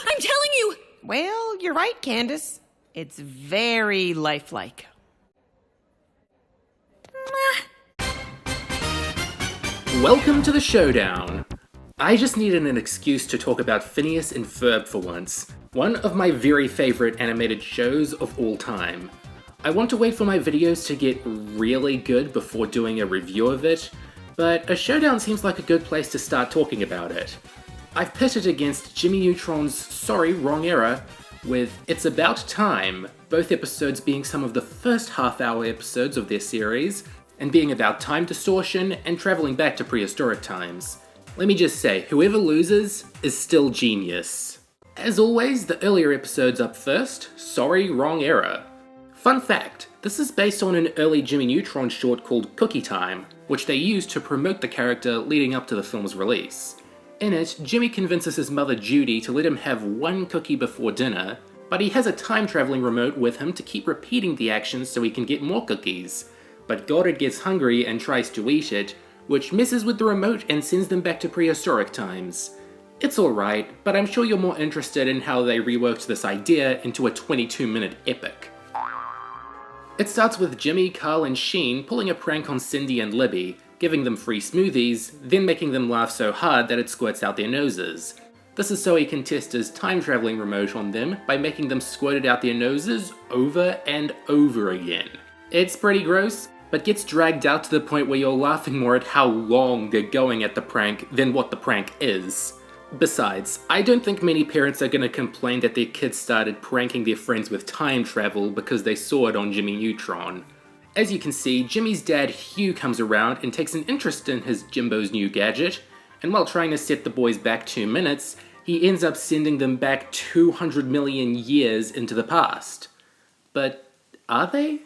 I'm telling you! Well, you're right, Candace. It's very lifelike. Welcome to the showdown. I just needed an excuse to talk about Phineas and Ferb for once, one of my very favorite animated shows of all time. I want to wait for my videos to get really good before doing a review of it, but a showdown seems like a good place to start talking about it. I've pit it against Jimmy Neutron's Sorry, Wrong Era with It's About Time, both episodes being some of the first half-hour episodes of their series, and being about time distortion and travelling back to prehistoric times. Let me just say, whoever loses is still genius. As always, the earlier episodes up first, Sorry, Wrong Era. Fun fact, this is based on an early Jimmy Neutron short called Cookie Time, which they used to promote the character leading up to the film's release. In it, Jimmy convinces his mother Judy to let him have one cookie before dinner, but he has a time-traveling remote with him to keep repeating the action so he can get more cookies. But Goddard gets hungry and tries to eat it, which messes with the remote and sends them back to prehistoric times. It's alright, but I'm sure you're more interested in how they reworked this idea into a 22-minute epic. It starts with Jimmy, Carl, and Sheen pulling a prank on Cindy and Libby, giving them free smoothies, then making them laugh so hard that it squirts out their noses. This is so he can test his time-traveling remote on them by making them squirt it out their noses over and over again. It's pretty gross, but gets dragged out to the point where you're laughing more at how long they're going at the prank than what the prank is. Besides, I don't think many parents are gonna complain that their kids started pranking their friends with time travel because they saw it on Jimmy Neutron. As you can see, Jimmy's dad Hugh comes around and takes an interest in his Jimbo's new gadget, and while trying to set the boys back 2 minutes, he ends up sending them back 200 million years into the past. But are they?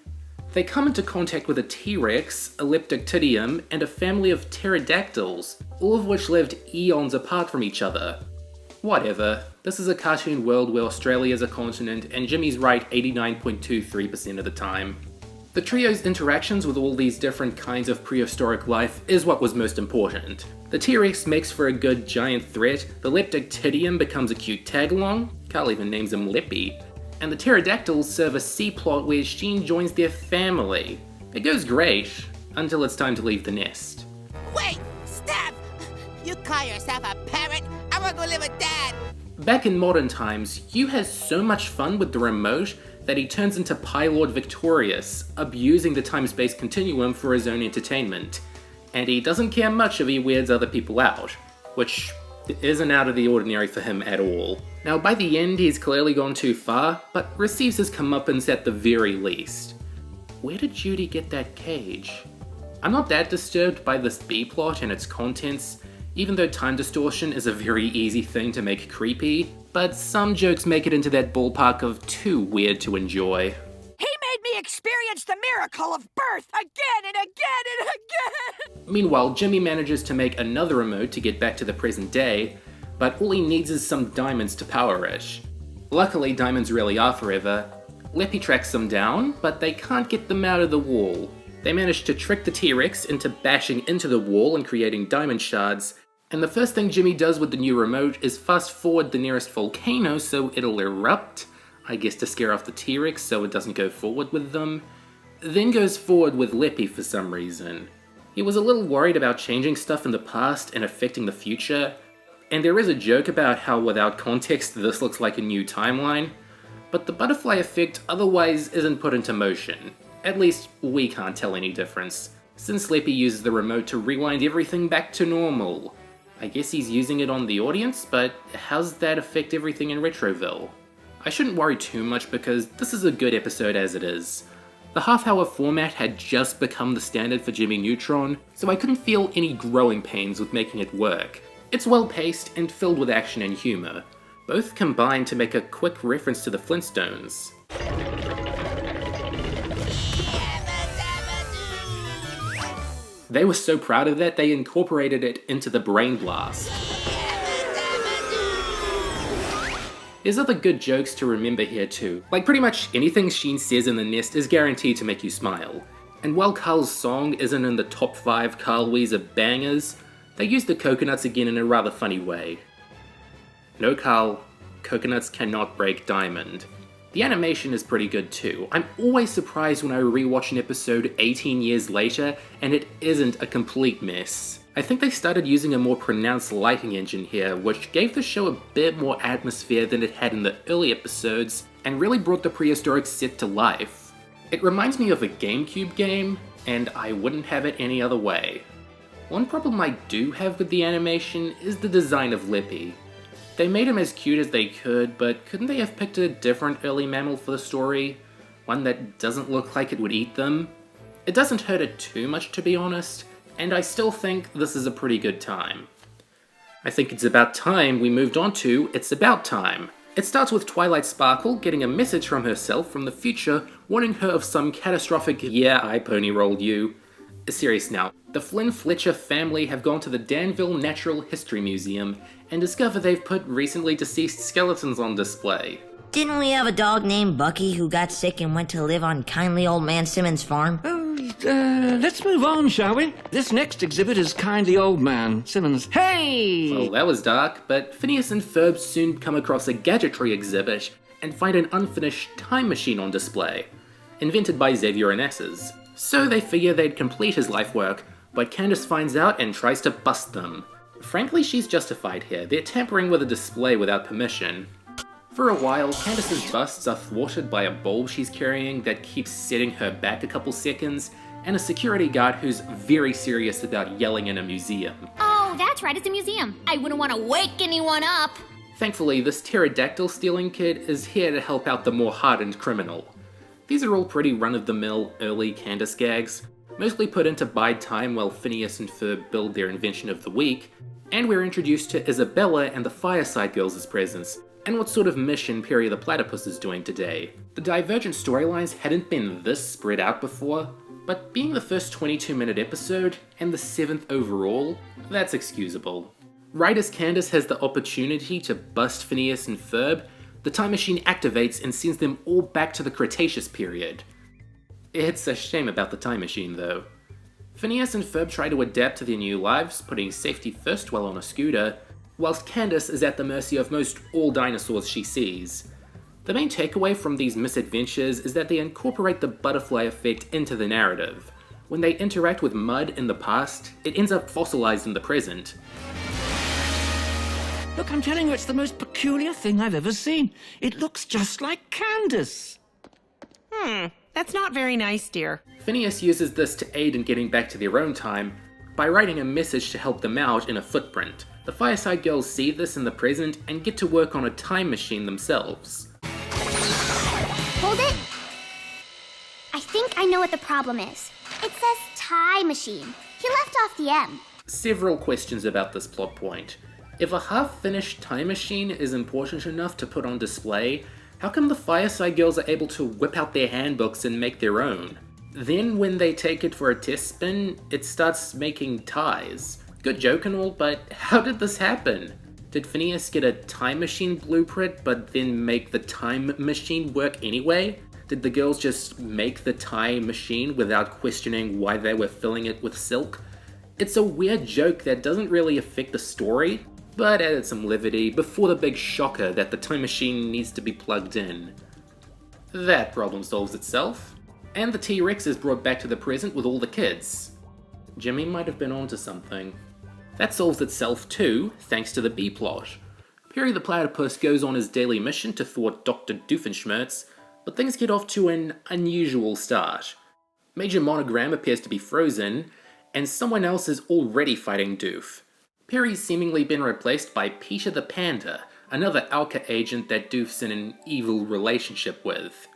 They come into contact with a T-Rex, a Leptoctidium, and a family of pterodactyls, all of which lived eons apart from each other. Whatever, this is a cartoon world where Australia is a continent, and Jimmy's right 89.23% of the time. The trio's interactions with all these different kinds of prehistoric life is what was most important. The T-Rex makes for a good giant threat, the Leptoctidium becomes a cute tag-along, Carl even names him Lippy, and the pterodactyls serve a C-plot where Sheen joins their family. It goes great, until it's time to leave the nest. Wait! Stop! You call yourself a parrot? I wanna go live with Dad! Back in modern times, Hugh has so much fun with the remote that he turns into Pylord Victorious, abusing the time-space continuum for his own entertainment. And he doesn't care much if he weirds other people out, which isn't out of the ordinary for him at all. Now, by the end, he's clearly gone too far, but receives his comeuppance at the very least. Where did Judy get that cage? I'm not that disturbed by this B-plot and its contents, even though time distortion is a very easy thing to make creepy, but some jokes make it into that ballpark of too weird to enjoy. He made me experience the miracle of birth again and again and again! Meanwhile, Jimmy manages to make another remote to get back to the present day, but all he needs is some diamonds to power it. Luckily, diamonds really are forever. Leppy tracks them down, but they can't get them out of the wall. They manage to trick the T-Rex into bashing into the wall and creating diamond shards, and the first thing Jimmy does with the new remote is fast forward the nearest volcano so it'll erupt, I guess to scare off the T-Rex so it doesn't go forward with them, then goes forward with Leppy for some reason. He was a little worried about changing stuff in the past and affecting the future, and there is a joke about how without context this looks like a new timeline, but the butterfly effect otherwise isn't put into motion. At least we can't tell any difference, since Leppy uses the remote to rewind everything back to normal. I guess he's using it on the audience, but how's that affect everything in Retroville? I shouldn't worry too much because this is a good episode as it is. The half-hour format had just become the standard for Jimmy Neutron, so I couldn't feel any growing pains with making it work. It's well-paced and filled with action and humour, both combined to make a quick reference to the Flintstones. They were so proud of that, they incorporated it into the Brain Blast. There's other good jokes to remember here too. Like pretty much anything Sheen says in the nest is guaranteed to make you smile. And while Carl's song isn't in the top 5 Carl Weezer bangers, they use the coconuts again in a rather funny way. No Carl, coconuts cannot break diamond. The animation is pretty good too. I'm always surprised when I rewatch an episode 18 years later and it isn't a complete mess. I think they started using a more pronounced lighting engine here, which gave the show a bit more atmosphere than it had in the early episodes, and really brought the prehistoric set to life. It reminds me of a GameCube game, and I wouldn't have it any other way. One problem I do have with the animation is the design of Lippy. They made him as cute as they could, but couldn't they have picked a different early mammal for the story? One that doesn't look like it would eat them? It doesn't hurt it too much, to be honest, and I still think this is a pretty good time. I think it's about time we moved on to It's About Time. It starts with Twilight Sparkle getting a message from herself from the future warning her of some catastrophic "yeah, I pony-rolled you." Serious now, the Flynn Fletcher family have gone to the Danville Natural History Museum and discover they've put recently deceased skeletons on display. Didn't we have a dog named Bucky who got sick and went to live on kindly old man Simmons' farm? Let's move on, shall we? This next exhibit is kindly old man Simmons. Hey! Well, that was dark, but Phineas and Ferb soon come across a gadgetry exhibit and find an unfinished time machine on display, invented by Xavier Onassis. So they figure they'd complete his life work, but Candace finds out and tries to bust them. Frankly, she's justified here. They're tampering with a display without permission. For a while, Candace's busts are thwarted by a bulb she's carrying that keeps setting her back a couple seconds, and a security guard who's very serious about yelling in a museum. Oh, that's right, it's a museum. I wouldn't want to wake anyone up. Thankfully, this pterodactyl stealing kid is here to help out the more hardened criminal. These are all pretty run-of-the-mill early Candace gags, mostly put in to bide time while Phineas and Ferb build their invention of the week, and we're introduced to Isabella and the Fireside Girls' presence, and what sort of mission Perry the Platypus is doing today. The divergent storylines hadn't been this spread out before, but being the first 22-minute episode, and the 7th overall, that's excusable. Right as Candace has the opportunity to bust Phineas and Ferb, the time machine activates and sends them all back to the Cretaceous period. It's a shame about the time machine, though. Phineas and Ferb try to adapt to their new lives, putting safety first while on a scooter, whilst Candace is at the mercy of most all dinosaurs she sees. The main takeaway from these misadventures is that they incorporate the butterfly effect into the narrative. When they interact with mud in the past, it ends up fossilized in the present. Look, I'm telling you, it's the most peculiar thing I've ever seen. It looks just like Candace. That's not very nice, dear. Phineas uses this to aid in getting back to their own time by writing a message to help them out in a footprint. The Fireside Girls see this in the present and get to work on a time machine themselves. Hold it. I think I know what the problem is. It says time machine. He left off the M. Several questions about this plot point. If a half-finished time machine is important enough to put on display, how come the Fireside Girls are able to whip out their handbooks and make their own? Then when they take it for a test spin, it starts making ties. Good joke and all, but how did this happen? Did Phineas get a time machine blueprint but then make the time machine work anyway? Did the girls just make the time machine without questioning why they were filling it with silk? It's a weird joke that doesn't really affect the story, but added some levity before the big shocker that the time machine needs to be plugged in. That problem solves itself, and the T-Rex is brought back to the present with all the kids. Jimmy might have been onto something. That solves itself too, thanks to the B-plot. Perry the Platypus goes on his daily mission to thwart Dr. Doofenshmirtz, but things get off to an unusual start. Major Monogram appears to be frozen, and someone else is already fighting Doof. Perry's seemingly been replaced by Peter the Panda, another Alka agent that Doof's in an evil relationship with.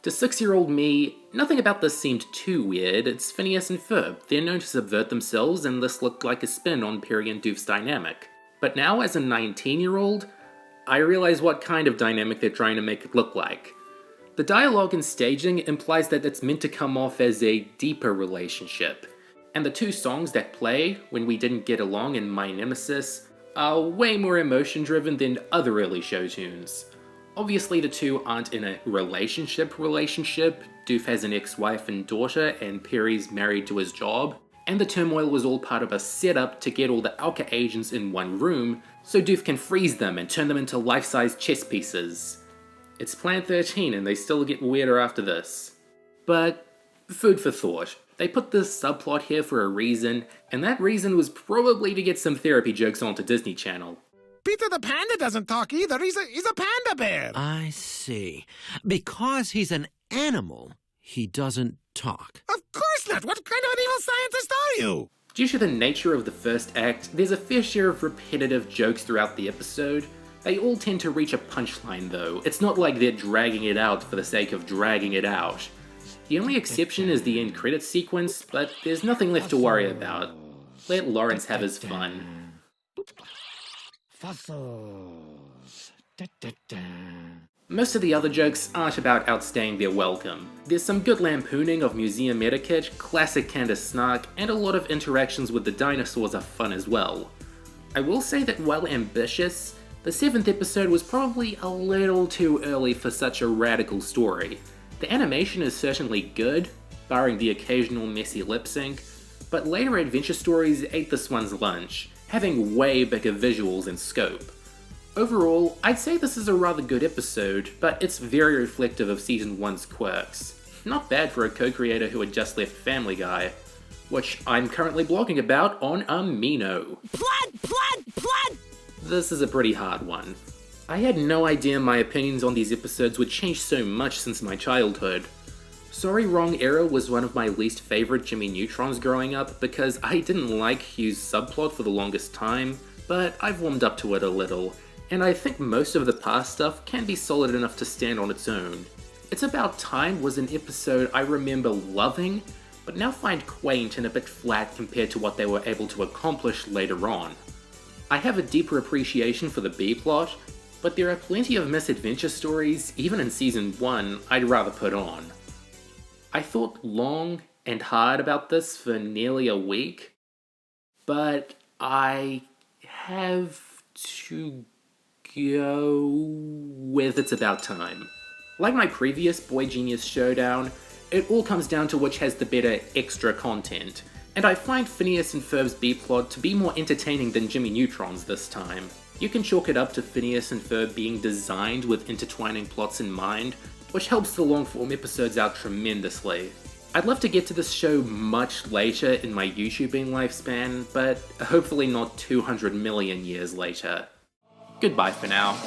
To 6-year-old me, nothing about this seemed too weird. It's Phineas and Ferb. They're known to subvert themselves, and this looked like a spin on Perry and Doof's dynamic. But now, as a 19-year-old, I realize what kind of dynamic they're trying to make it look like. The dialogue and staging implies that it's meant to come off as a deeper relationship, and the two songs that play when we didn't get along in My Nemesis are way more emotion-driven than other early show tunes. Obviously the two aren't in a relationship. Doof has an ex-wife and daughter, and Perry's married to his job, and the turmoil was all part of a setup to get all the Alka agents in one room so Doof can freeze them and turn them into life-size chess pieces. It's Plan 13 and they still get weirder after this. But food for thought. They put this subplot here for a reason, and that reason was probably to get some therapy jokes onto Disney Channel. Peter the Panda doesn't talk either. He's a panda bear. I see. Because he's an animal, he doesn't talk. Of course not. What kind of an evil scientist are you? Due to the nature of the first act, there's a fair share of repetitive jokes throughout the episode. They all tend to reach a punchline though. It's not like they're dragging it out for the sake of dragging it out. The only exception is the end credits sequence, but there's nothing left to worry about. Let Lawrence have his fun. Fossils. Most of the other jokes aren't about outstaying their welcome. There's some good lampooning of museum etiquette, classic Candace snark, and a lot of interactions with the dinosaurs are fun as well. I will say that while ambitious, the 7th episode was probably a little too early for such a radical story. The animation is certainly good, barring the occasional messy lip sync, but later adventure stories ate this one's lunch, having way bigger visuals and scope. Overall, I'd say this is a rather good episode, but it's very reflective of Season 1's quirks. Not bad for a co-creator who had just left Family Guy, which I'm currently blogging about on Amino. Blood! This is a pretty hard one. I had no idea my opinions on these episodes would change so much since my childhood. Sorry Wrong Era was one of my least favourite Jimmy Neutrons growing up because I didn't like Hugh's subplot for the longest time, but I've warmed up to it a little, and I think most of the past stuff can be solid enough to stand on its own. It's About Time was an episode I remember loving, but now find quaint and a bit flat compared to what they were able to accomplish later on. I have a deeper appreciation for the B-plot, but there are plenty of misadventure stories, even in Season 1, I'd rather put on. I thought long and hard about this for nearly a week, but I have to go with It's About Time. Like my previous Boy Genius Showdown, it all comes down to which has the better extra content, and I find Phineas and Ferb's B-plot to be more entertaining than Jimmy Neutron's this time. You can chalk it up to Phineas and Ferb being designed with intertwining plots in mind, which helps the long-form episodes out tremendously. I'd love to get to this show much later in my YouTubing lifespan, but hopefully not 200 million years later. Goodbye for now.